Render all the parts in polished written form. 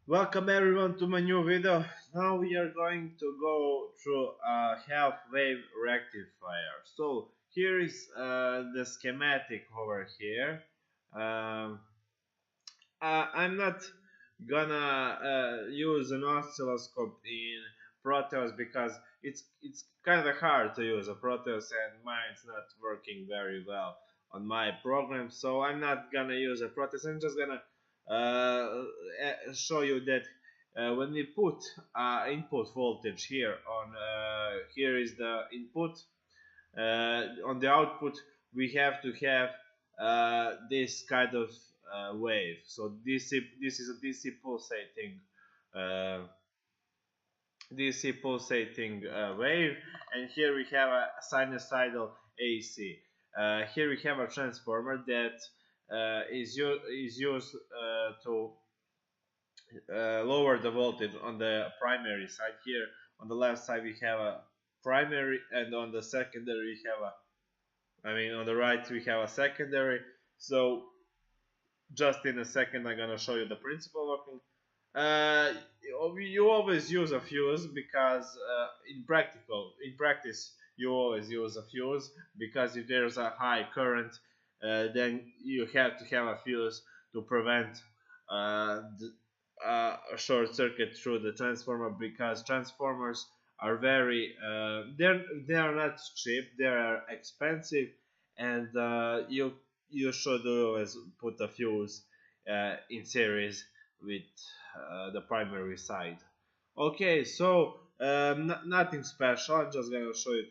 Welcome everyone to my new video. Now we are going to go through a half wave rectifier. So here is the schematic over here. Um, I'm not gonna use an oscilloscope in Proteus because it's kind of hard to use a Proteus and mine's not working very well on my program. So I'm not gonna use a Proteus. I'm just gonna show you that when we put input voltage here on here is the input, on the output we have to have this kind of wave. So this is a uh, DC pulsating wave, and here we have a sinusoidal AC. Here we have a transformer that is used to lower the voltage on the primary side. Here on the left side we have a primary, and on the secondary we have on the right we have a secondary. So just in a second I'm gonna show you the principle working. uh, you always use a fuse because in practice you always use a fuse, because if there's a high current, then you have to have a fuse to prevent a short circuit through the transformer, because transformers are very they are not cheap, they are expensive, and you should always put a fuse in series with the primary side. Okay, so nothing special. I'm just gonna show you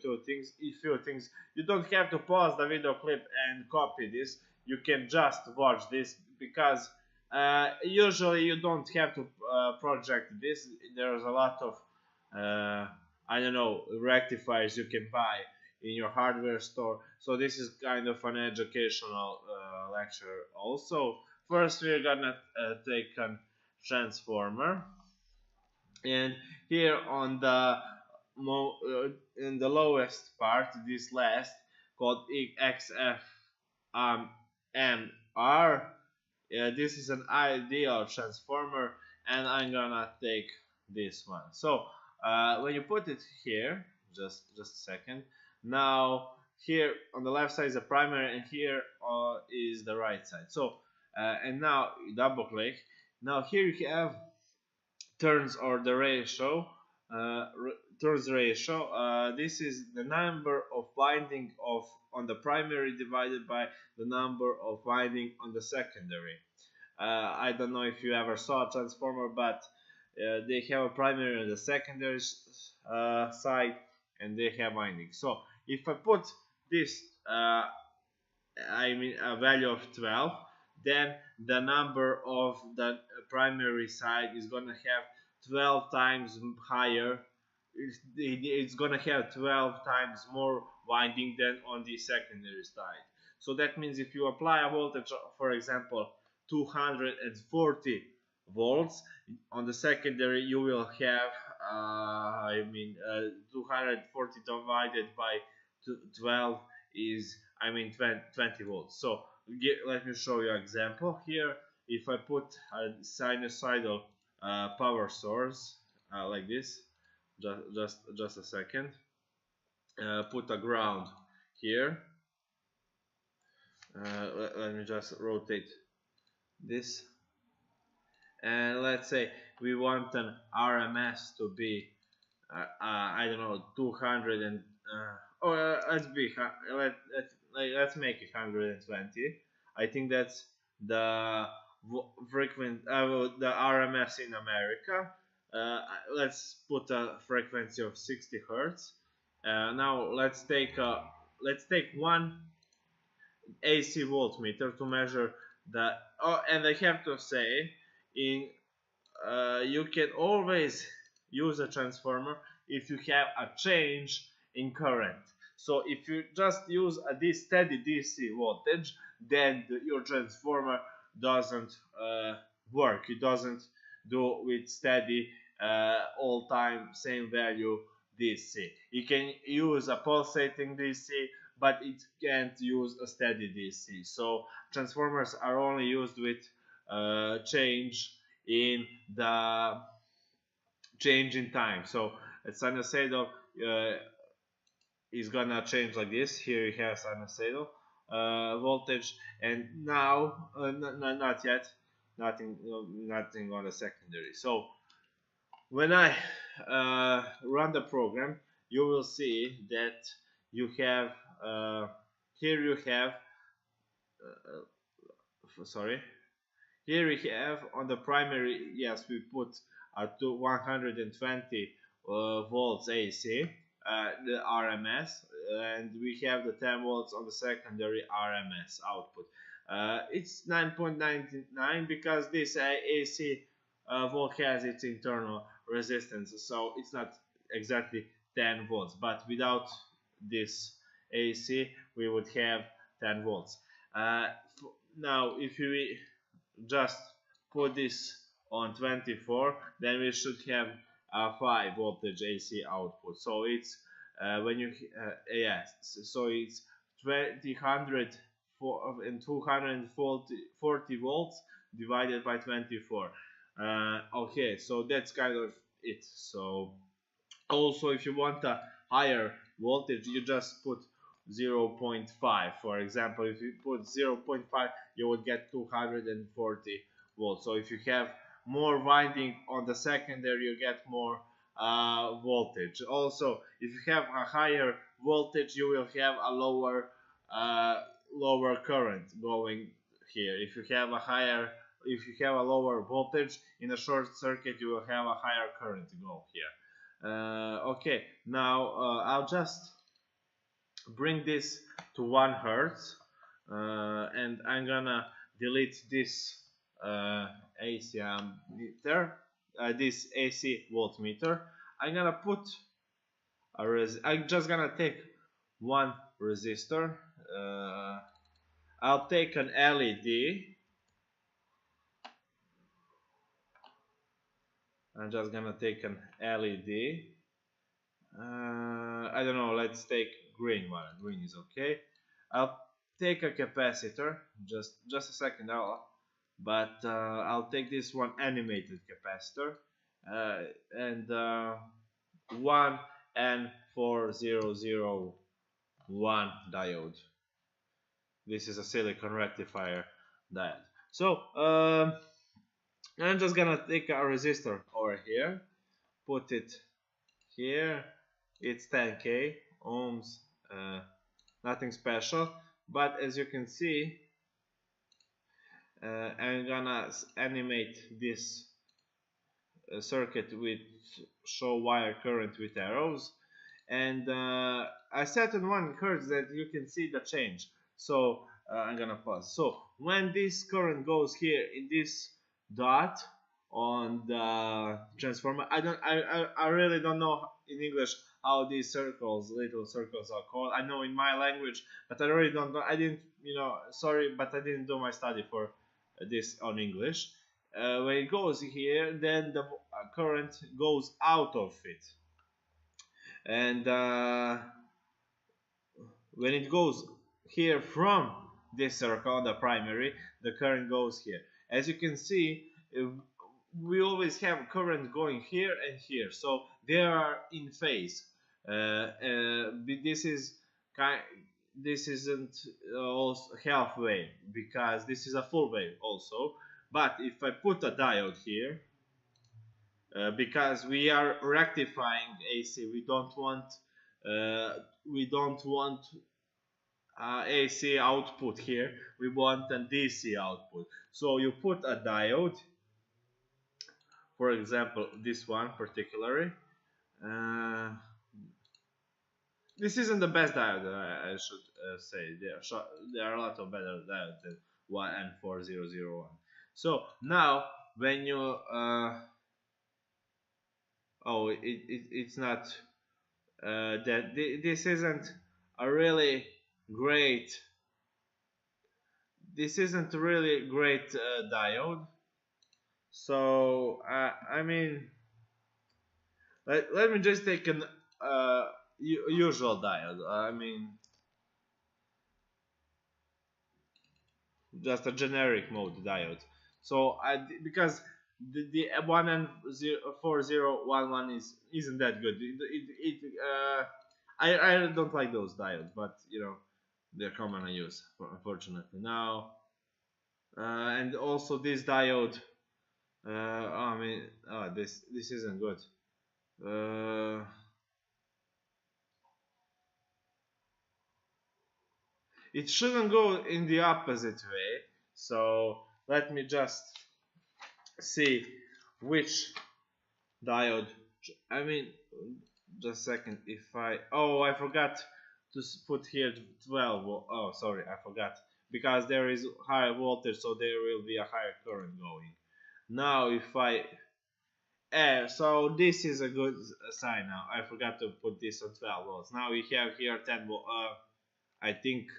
few things. You don't have to pause the video clip and copy this. You can just watch this, because usually you don't have to project this. There's a lot of I don't know, rectifiers you can buy in your hardware store. So this is kind of an educational lecture. Also, first we're gonna take a transformer, and here on the in the lowest part, this last called XF MR. This is an ideal transformer, and I'm gonna take this one. So when you put it here, just a second. Now here on the left side is the primary, and here is the right side. So and now you double click. Now here you have turns, or the ratio, turns ratio. This is the number of winding of on the primary divided by the number of winding on the secondary. I don't know if you ever saw a transformer, but they have a primary and the secondary side, and they have winding. So if I put this a value of 12, then the number of the primary side is gonna have 12 times higher. It's gonna have 12 times more winding than on the secondary side. So that means if you apply a voltage, for example, 240 volts on the secondary, you will have 240 divided by 12 is 20 volts. So let me show you an example here. If I put a sinusoidal power source like this, just a second, put a ground here. Let me just rotate this, and let's say we want an RMS to be I don't know, 200 and let's make it 120. I think that's the the RMS in America. Let's put a frequency of 60 hertz. Now let's take one AC voltmeter to measure the. Oh, and I have to say, in you can always use a transformer if you have a change in current. So if you just use this steady DC voltage, then your transformer doesn't work. It doesn't do with steady all time same value DC. You can use a pulsating DC, but it can't use a steady DC. So transformers are only used with change in the change in time. So a sinusoidal is gonna change like this. Here you have sinusoidal voltage, and now not yet, nothing on the secondary. So when I run the program, you will see that you have here you have sorry, here we have on the primary, yes, we put to 120 volts AC, the RMS, and we have the 10 volts on the secondary RMS output. It's 9.99 because this AC volt has its internal resistance, so it's not exactly 10 volts, but without this AC we would have 10 volts. Now if we just put this on 24, then we should have a 5 voltage AC output. So it's when you yes, so it's 240 volts divided by 24. Okay, so that's kind of it. So also if you want a higher voltage, you just put 0.5. For example, if you put 0.5, you would get 240 volts. So if you have more winding on the secondary, you get more voltage. Also, if you have a higher voltage, you will have a lower current going here. If you have a lower voltage in a short circuit, you will have a higher current to go here. Okay, now I'll just bring this to 1 hertz, and I'm gonna delete this AC meter, this AC voltmeter. I'm gonna put I'm just gonna take one resistor. I'll take an LED. I'm just gonna take an LED. I don't know, let's take green one. Green is okay. I'll take a capacitor. Just a second, I'll take this one animated capacitor, and one N4001 diode. This is a silicon rectifier diode. So I'm just gonna take a resistor over here, put it here. It's 10k ohms, nothing special, but as you can see, I'm gonna animate this circuit with show wire current with arrows, and I set on 1 hertz that you can see the change. So I'm gonna pause. So when this current goes here in this dot on the transformer, I really don't know in English how these little circles are called. I know in my language, but I really don't know. I didn't, sorry, but I didn't do my study for this on English. When it goes here, then the current goes out of it, and when it goes here from this circle, the primary, the current goes here. As you can see, we always have current going here and here, so they are in phase. This isn't also halfway, because this is a full wave also. But if I put a diode here, because we are rectifying AC, we don't want AC output here. We want a DC output. So you put a diode, for example, this one particularly. This isn't the best diode, I should say. There are a lot of better diodes than 1N4001. So now when you it's not that this isn't a really great. This isn't a really great diode. So I mean, let me just take an usual diode. I mean, just a generic mode diode. So because the 1N4011 isn't that good. I don't like those diodes, but you know they're common I use unfortunately now. And also this diode. I mean, this isn't good. It shouldn't go in the opposite way. So let me just see which diode. I mean, just a second. If I forgot to put here 12. Oh, sorry, I forgot because there is higher voltage, so there will be a higher current going. Now, if I so this is a good sign. Now I forgot to put this on 12 volts. Now we have here 10 volt. I think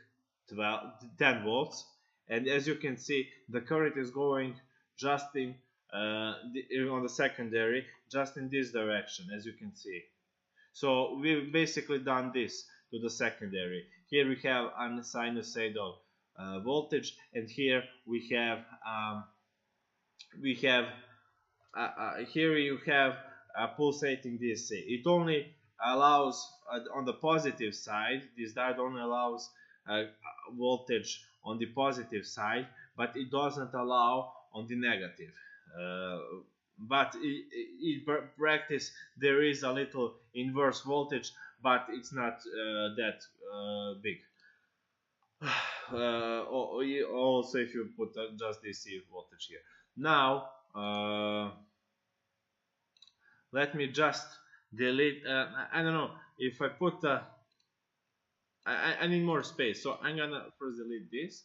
10 volts, and as you can see the current is going just in on the secondary, just in this direction, as you can see. So we've basically done this to the secondary. Here we have a sinusoidal voltage, and here we have here you have pulsating DC. It only allows on the positive side, this diode only allows voltage on the positive side, but it doesn't allow on the negative. But in practice there is a little inverse voltage, but it's not that big. Also if you put just DC voltage here. Now let me just delete. I don't know if I put. I need more space, so I'm gonna first delete this,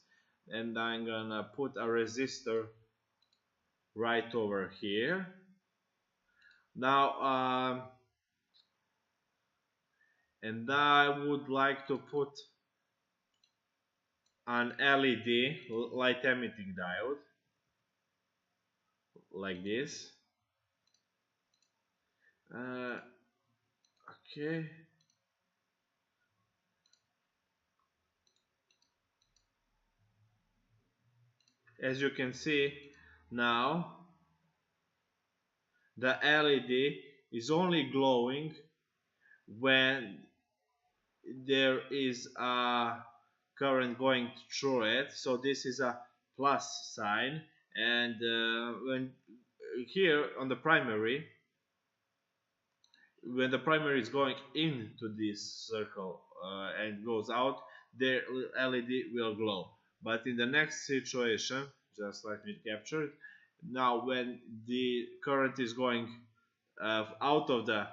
and I'm gonna put a resistor right over here. Now, and I would like to put an LED light emitting diode like this. Okay. As you can see now, the LED is only glowing when there is a current going through it. So this is a plus sign, and when here on the primary, when the primary is going into this circle and goes out, the LED will glow. But in the next situation, just let me capture it. Now when the current is going out of the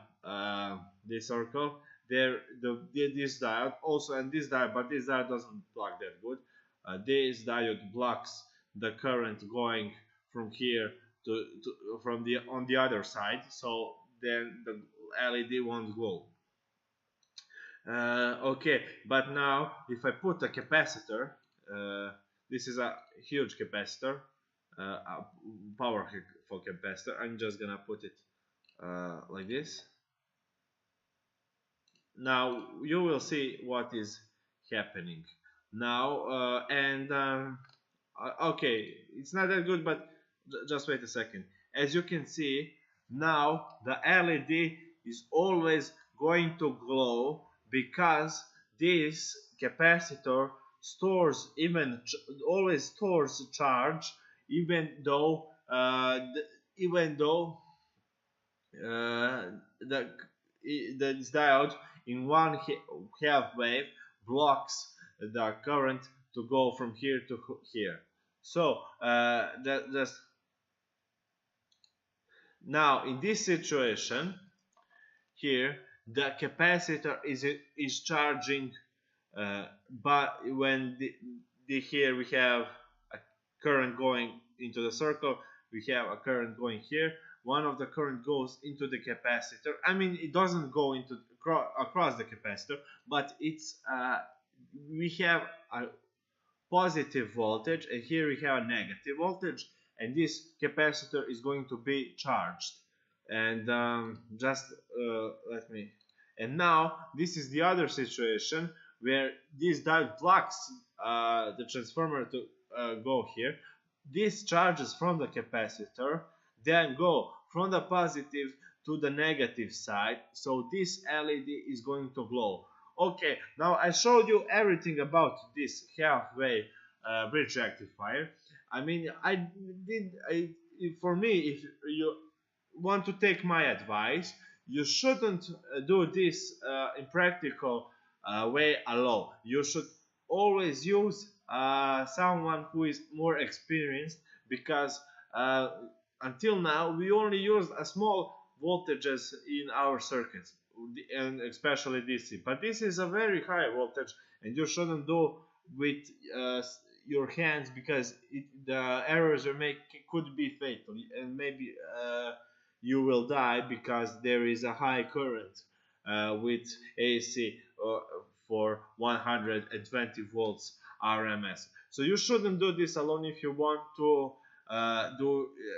this circle, this diode also, and this diode, but this diode doesn't block that good. This diode blocks the current going from here to from the on the other side, so then the LED won't glow. Okay, but now if I put a capacitor, this is a huge capacitor, a powerful capacitor. I'm just gonna put it like this. Now you will see what is happening now, okay, it's not that good, but just wait a second. As you can see now, the LED is always going to glow because this capacitor stores always stores charge, even though this diode in one half wave blocks the current to go from here to here. So just now in this situation here, the capacitor is charging, but when here we have a current going into the circle, we have a current going here. One of the current goes into the capacitor. I mean, it doesn't go into across the capacitor, but it's we have a positive voltage, and here we have a negative voltage, and this capacitor is going to be charged. And let me. And now this is the other situation where this diode blocks the transformer to go here. This charges from the capacitor. then go from the positive to the negative side, so this LED is going to glow. Okay, now I showed you everything about this halfway bridge rectifier. I mean, for me, if you want to take my advice, you shouldn't do this in practical way alone. You should always use someone who is more experienced, because uh, until now we only used a small voltages in our circuits, and especially DC. But this is a very high voltage, and you shouldn't do with uh, your hands, because the errors you make could be fatal, and maybe you will die, because there is a high current with AC for 120 volts RMS. So you shouldn't do this alone if you want to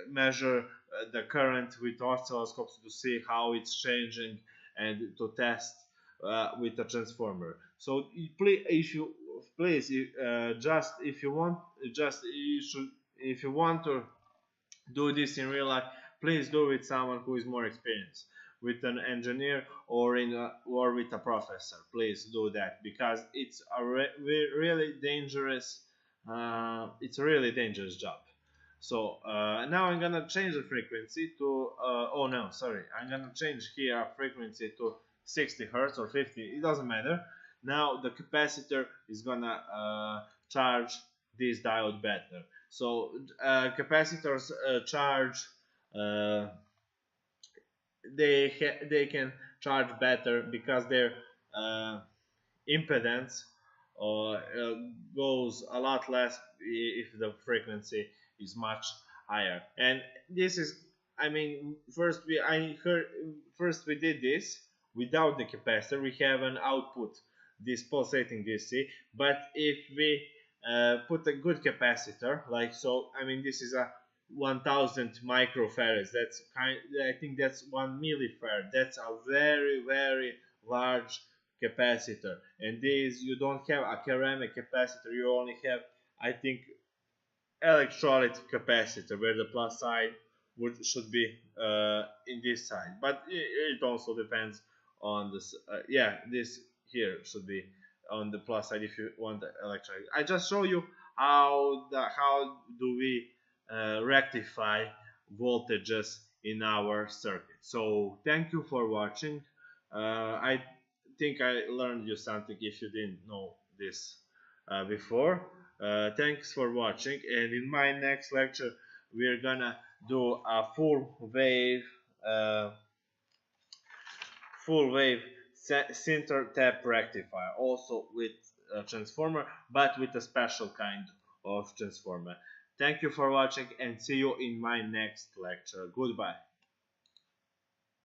measure the current with oscilloscopes to see how it's changing, and to test with a transformer. So just if you want, if you want to do this in real life, please do with someone who is more experienced, with an engineer, or with a professor. Please do that, because it's a really dangerous. It's a really dangerous job. So now I'm gonna change the frequency to. Oh no, sorry. I'm gonna change here frequency to 60 hertz or 50. It doesn't matter. Now the capacitor is gonna charge this diode better. So capacitors charge. Uh, they can charge better, because their uh, impedance goes a lot less if the frequency is much higher. And this is, I mean, first we did this without the capacitor. We have an output, this pulsating DC. But if we put a good capacitor, like so, I mean, this is a 1000 microfarads. I think that's 1 millifarad. That's a very large capacitor. And these, you don't have a ceramic capacitor, you only have, I think, electrolyte capacitor, where the plus side should be in this side. But it also depends on this. Yeah, this here should be on the plus side if you want the electrolyte. I just show you how do we rectify voltages in our circuit. So thank you for watching. I think I learned you something if you didn't know this before. Thanks for watching, and in my next lecture we're gonna do a uh, full wave center tap rectifier, also with a transformer, but with a special kind of transformer. Thank you for watching, and see you in my next lecture. Goodbye.